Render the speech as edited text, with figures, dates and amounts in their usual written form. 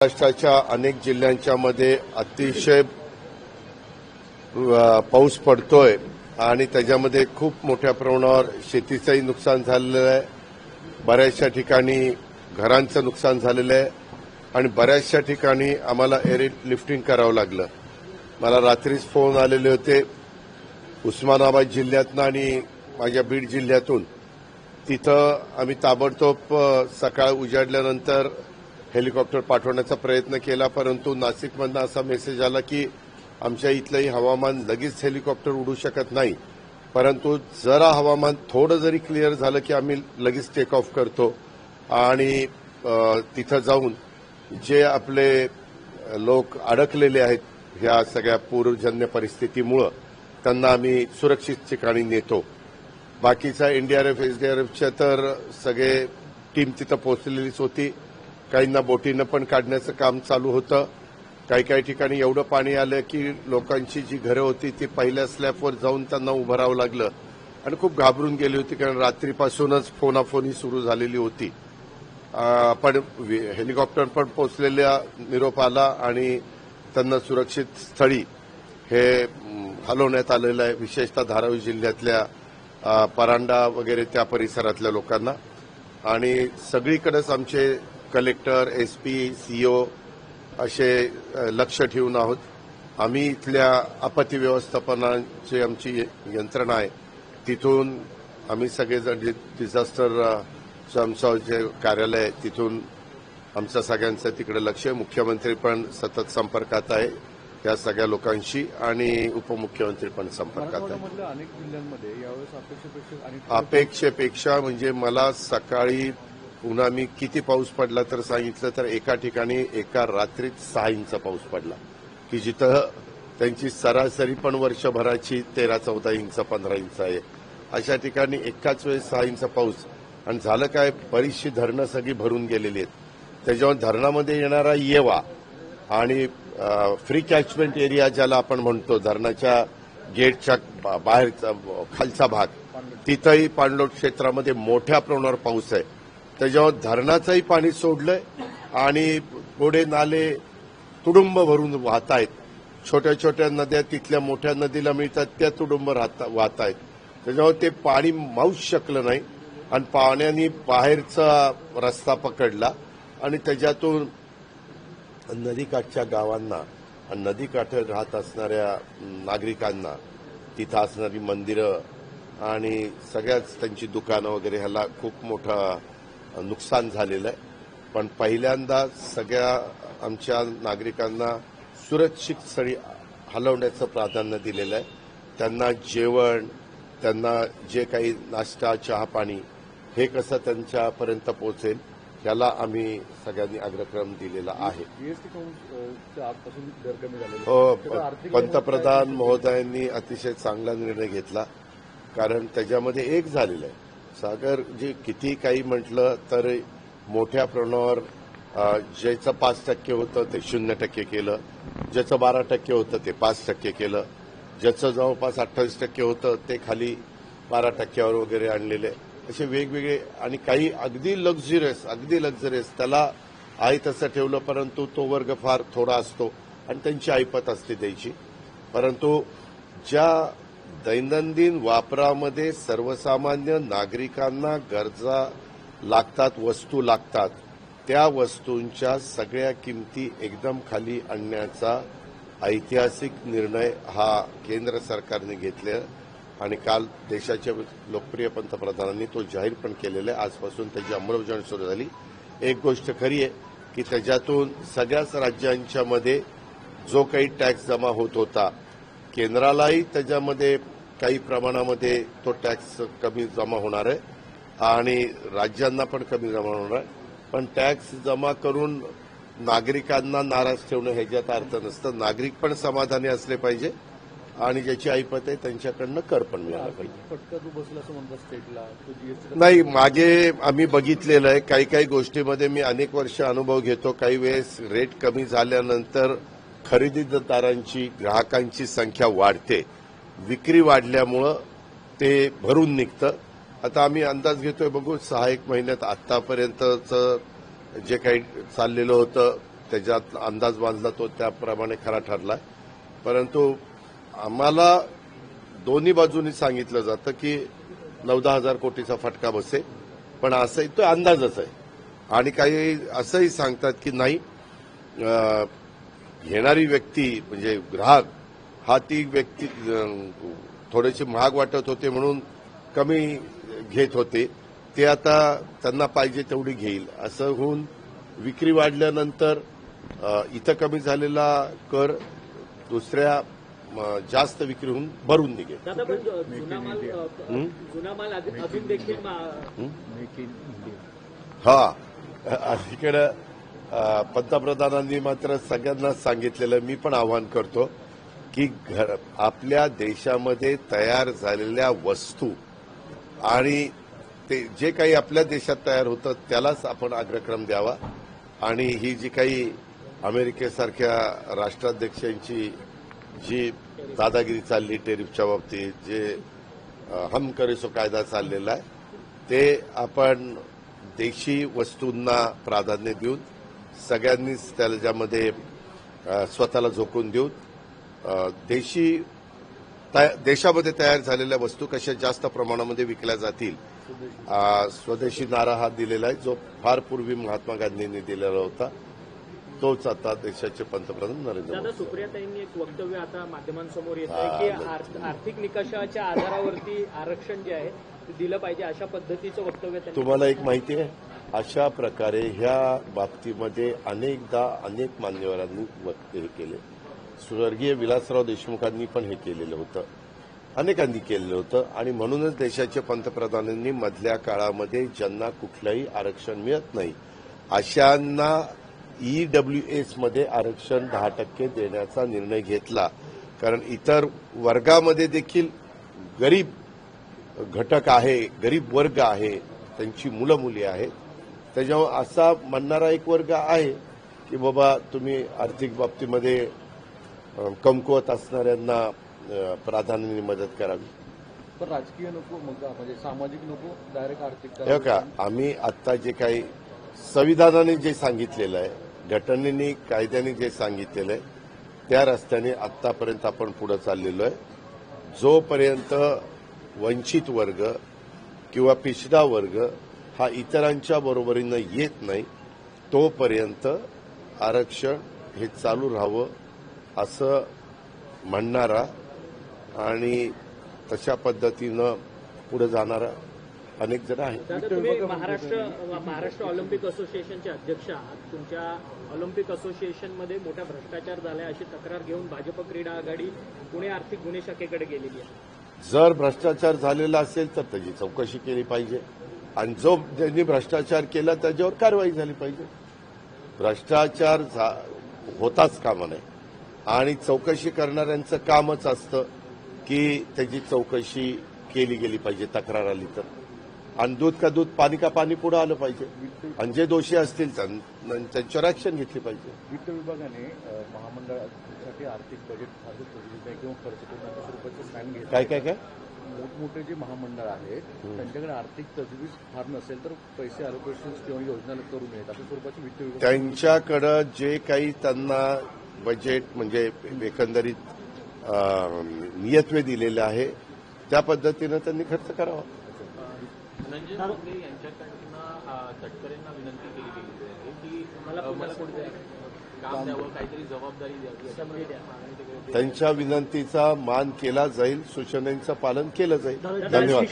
महाराष्ट्राच्या अनेक जिल्ह्यांच्या मध्ये अतिशय पाऊस पडतोय आणि त्याच्यामध्ये खूप मोठ्या प्रमाणावर शेतीचंही नुकसान झालेलं आहे. बऱ्याचशा ठिकाणी घरांचं नुकसान झालेलं आहे आणि बऱ्याचशा ठिकाणी आम्हाला एअरलिफ्टिंग करावं लागलं. मला रात्रीच फोन आलेले होते उस्मानाबाद जिल्ह्यातनं आणि माझ्या बीड जिल्ह्यातून. तिथं आम्ही ताबडतोब सकाळ उजाडल्यानंतर हेलिकॉप्टर पाठवण्याचा प्रयत्न केला, परंतु नाशिकमधनं असा मेसेज आला की आमच्या इथलंही हवामान लगेच हेलिकॉप्टर उडू शकत नाही, परंतु जरा हवामान थोडं जरी क्लिअर झालं की आम्ही लगेच टेक ऑफ करतो आणि तिथं जाऊन जे आपले लोक अडकलेले आहेत ह्या सगळ्या पूरजन्य परिस्थितीमुळं त्यांना आम्ही सुरक्षित ठिकाणी नेतो. बाकीचा एनडीआरएफ एसडीआरएफच्या तर सगळे टीम तिथं पोहोचलेलीच होती. काहींना बोटीनं पण काढण्याचं काम चालू होतं. काही काही ठिकाणी एवढं पाणी आलं की लोकांची जी घरं होती ती पहिल्या स्लॅबवर जाऊन त्यांना उभं राहावं लागलं आणि खूप घाबरून गेली होती, कारण रात्रीपासूनच फोनाफोनी सुरू झालेली होती. पण हेलिकॉप्टर पण पोहोचलेल्या निरोप आला आणि त्यांना सुरक्षित स्थळी हे हलवण्यात आलेलं आहे. विशेषतः धारावी जिल्ह्यातल्या परांडा वगैरे त्या परिसरातल्या लोकांना. आणि सगळीकडेच आमचे कलेक्टर, एसपी, सीओ असे लक्ष ठेवून आहोत. आम्ही इथल्या आपत्ती व्यवस्थापनाची आमची यंत्रणा आहे, तिथून आम्ही सगळेजण डिझास्टरचं आमचं जे कार्यालय आहे तिथून आमचं सगळ्यांचं तिकडे लक्ष आहे. मुख्यमंत्री पण सतत संपर्कात आहे या सगळ्या लोकांशी आणि उपमुख्यमंत्री पण संपर्कात आहे. अनेक जिल्ह्यांमध्ये यावेळेस अपेक्षेपेक्षा म्हणजे मला सकाळी पुन्हा मी किती पाऊस पडला तर सांगितलं तर एका ठिकाणी एका रात्रीत 6 इंच पाऊस पडला, की जिथं त्यांची सरासरी पण वर्षभराची 13-14 इंच 15 इंच आहे. अशा ठिकाणी एकाच वेळेस 6 इंच पाऊस. आणि झालं काय, बरीचशी धरणं सगळी भरून गेलेली आहेत. त्याच्यावर धरणामध्ये येणारा येवा आणि फ्री कॅचमेंट एरिया ज्याला आपण म्हणतो, धरणाच्या गेटच्या बाहेरचा खालचा भाग, तिथंही पाणलोट क्षेत्रामध्ये मोठ्या प्रमाणावर पाऊस आहे. त्याच्यावर धरणाचंही पाणी सोडलंय आणि पुढे नाले तुडुंब भरून वाहत आहेत. छोट्या छोट्या नद्या तिथल्या मोठ्या नदीला मिळतात त्या तुडुंब वाहत आहेत. त्याच्यावर ते पाणी मावूच शकलं नाही आणि पाण्याने बाहेरचा रस्ता पकडला आणि त्याच्यातून नदीकाठच्या गावांना आणि नदीकाठी राहत असणाऱ्या नागरिकांना, तिथं असणारी मंदिरं आणि सगळ्याच त्यांची दुकानं वगैरे ह्याला खूप मोठं नुकसान झालेलं आहे. पण पहिल्यांदा सगळ्या आमच्या नागरिकांना सुरक्षित स्थळी हलवण्याचं प्राधान्य दिलेलं आहे. त्यांना जेवण, त्यांना जे काही नाश्ता, चहा पाणी हे कसं त्यांच्यापर्यंत पोहोचेल याला आम्ही सगळ्यांनी अग्रक्रम दिलेला आहे. हो, पंतप्रधान महोदयांनी अतिशय चांगला निर्णय घेतला, कारण त्याच्यामध्ये एक झालेलं आहे. सागर जे किती काही म्हटलं तर मोठ्या प्रमाणावर ज्याचं 5% होतं ते 0% केलं, ज्याचं 12% होतं ते 5% केलं, ज्याचं जवळपास 28% होतं ते खाली 12%वर वगैरे आणलेले असे वेगवेगळे. आणि काही अगदी लक्झरियस त्याला आहे तसं ठेवलं, परंतु तो वर्ग फार थोडा असतो आणि त्यांची ऐपत असते द्यायची. परंतु ज्या दैनंदिन वापरामध्ये सर्वसामान्य नागरिकांना गरजा लागतात, वस्तू लागतात, त्या वस्तूंच्या सगळ्या किमती एकदम खाली आणण्याचा ऐतिहासिक निर्णय हा केंद्र सरकारने घेतला आणि काल देशाच्या लोकप्रिय पंतप्रधानांनी तो जाहीर पण केलेला आहे. आजपासून त्याची अंमलबजावणी सुरू झाली. एक गोष्ट खरी आहे की त्याच्यातून सगळ्याच राज्यांच्या मध्ये जो काही टॅक्स जमा होत होता, केंद्रालाही त्याच्यामध्ये काही प्रमाणामध्ये तो टॅक्स कमी जमा होणार आहे आणि राज्यांना पण कमी जमा होणार आहे. पण टॅक्स जमा करून नागरिकांना नाराज ठेवणं ह्याच्यात अर्थ नसतं. नागरिक पण समाधानी असले पाहिजे आणि ज्याची ऐपत आहे त्यांच्याकडनं कर पण मिळाला पाहिजे. नाही, मागे आम्ही बघितलेलं आहे काही काही गोष्टीमध्ये मी अनेक वर्ष अनुभव घेतो. काही वेळेस रेट कमी झाल्यानंतर खरेदीदारांची, ग्राहकांची संख्या वाढते, विक्री वाढल्यामुळं ते भरून निघतं. आता आम्ही अंदाज घेतोय, बघू 6-1 महिन्यात आतापर्यंतचं जे काही चाललेलं होतं त्याच्यात अंदाज बांधला तो त्याप्रमाणे खरा ठरलाय. परंतु आम्हाला दोन्ही बाजूंनी सांगितलं जातं की 9-10 हजार कोटीचा फटका बसेल, पण असंही तो अंदाजच आहे. आणि काही असंही सांगतात की नाही, घेणारी व्यक्ती म्हणजे ग्राहक हा ती व्यक्ती थोडेसे महाग वाटत होते म्हणून कमी घेत होते, ते आता त्यांना पाहिजे तेवढी घेईल असं होऊन विक्री वाढल्यानंतर इथं कमी झालेला कर दुसऱ्या जास्त विक्री होऊन भरून निघेल. दादा, पण जुना माल अजून देखील मेक इन इंडिया. हा, अलीकडे पंतप्रधानांनी मात्र सगळ्यांना सांगितलेलं, मी पण आवाहन करतो की आपल्या देशामध्ये तयार झालेल्या वस्तू आणि ते जे काही आपल्या देशात तयार होतं त्यालाच आपण अग्रक्रम द्यावा. आणि ही जी काही अमेरिकेसारख्या राष्ट्राध्यक्षांची जी दादागिरी चालली टेरिफच्या बाबतीत, जे हम करे सो कायदा चाललेला आहे, ते आपण देशी वस्तूंना प्राधान्य देऊन सगळ्यांनीच त्याच्यामध्ये स्वतःला झोकून देऊन देशामध्ये तयार झालेल्या वस्तू कशा जास्त प्रमाणामध्ये विकल्या जातील, स्वदेशी नारा हा दिलेला आहे, जो फार पूर्वी महात्मा गांधींनी दिलेला होता, तोच आता देशाचे पंतप्रधान नरेंद्र दादा, मोदी. सुप्रियाताईंनी एक वक्तव्य आता माध्यमांसमोर येत आहे की आर्थिक निकषाच्या आधारावरती आरक्षण जे आहे ते दिलं पाहिजे, अशा पद्धतीचं वक्तव्य त्यांनी. तुम्हाला एक माहिती आहे, अशा प्रकारे ह्या बाबतीमध्ये अनेकदा अनेक मान्यवरांनी वक्तव्य केले. स्वर्गीय विलासराव देशमुखांनी पण हे केलेलं होतं, अनेकांनी केलेलं होतं. आणि म्हणूनच देशाच्या पंतप्रधानांनी मधल्या काळामध्ये ज्यांना कुठलंही आरक्षण मिळत नाही अशांना ईडब्ल्यूएसमध्ये आरक्षण 10% देण्याचा निर्णय घेतला. कारण इतर वर्गामध्ये देखील गरीब घटक आहे, गरीब वर्ग आहे, त्यांची मुलं मुली आहेत. त्याच्यामुळे असा म्हणणारा एक वर्ग आहे की बाबा तुम्ही आर्थिक बाबतीमध्ये कमकुवत असणाऱ्यांना प्राधान्याने मदत करावी. पण राजकीय नको, मग म्हणजे सामाजिक नको, डायरेक्ट आर्थिक. हे का, आम्ही आता जे काही संविधानाने जे सांगितलेलं आहे, घटनेने कायद्याने जे सांगितलेलं आहे त्या रस्त्याने आतापर्यंत आपण पुढे चाललेलो आहे. जोपर्यंत वंचित वर्ग किंवा पिछडा वर्ग हा इतरांच्या बरोबरीनं येत नाही तोपर्यंत आरक्षण हे चालू राहावं असं म्हणणारा आणि तशा पद्धतीनं पुढे जाणारा अनेक जण आहेत. दादा, तुम्ही महाराष्ट्र ऑलिम्पिक असोसिएशनचे अध्यक्ष आहात. तुमच्या ऑलिम्पिक असोसिएशनमध्ये मोठा भ्रष्टाचार झालाय अशी तक्रार घेऊन भाजप क्रीडा आघाडी पुणे आर्थिक गुन्हे शाखेकडे गेलेली आहे. जर भ्रष्टाचार झालेला असेल तर त्याची चौकशी केली पाहिजे आणि जो ज्यांनी भ्रष्टाचार केला त्याच्यावर कारवाई झाली पाहिजे. भ्रष्टाचार होताच कामा नये आणि चौकशी करणाऱ्यांचं कामच असतं की त्याची चौकशी केली गेली पाहिजे. तक्रार आली तर, आणि दूध का दूध पाणी का पाणी पुढे आलं पाहिजे आणि जे दोषी असतील त्यांच्यावर ऍक्शन घेतली पाहिजे. वित्त विभागाने महामंडळासाठी आर्थिक बजेट किंवा खर्च करून अशा स्वरूपाचे प्लॅन घेतले. काय काय काय मोठमोठे जे महामंडळ आहेत त्यांच्याकडे आर्थिक तजवीज फार नसेल तर पैसे अलोकेशन किंवा योजना करू नयेत अशा स्वरूपाचे वित्त विभाग त्यांच्याकडं जे काही त्यांना बजेट म्हणजे एकंदरीत नियतवे दिलेले आहे त्या पद्धतीनं त्यांनी खर्च करावा. धनंजय मुंडे यांच्याकडनं तटकरेंना विनंती केली गेली आहे की मला काम द्यावं, काहीतरी जबाबदारी द्यावी. त्यांच्या विनंतीचा मान केला जाईल, सूचनांचं पालन केलं जाईल. धन्यवाद.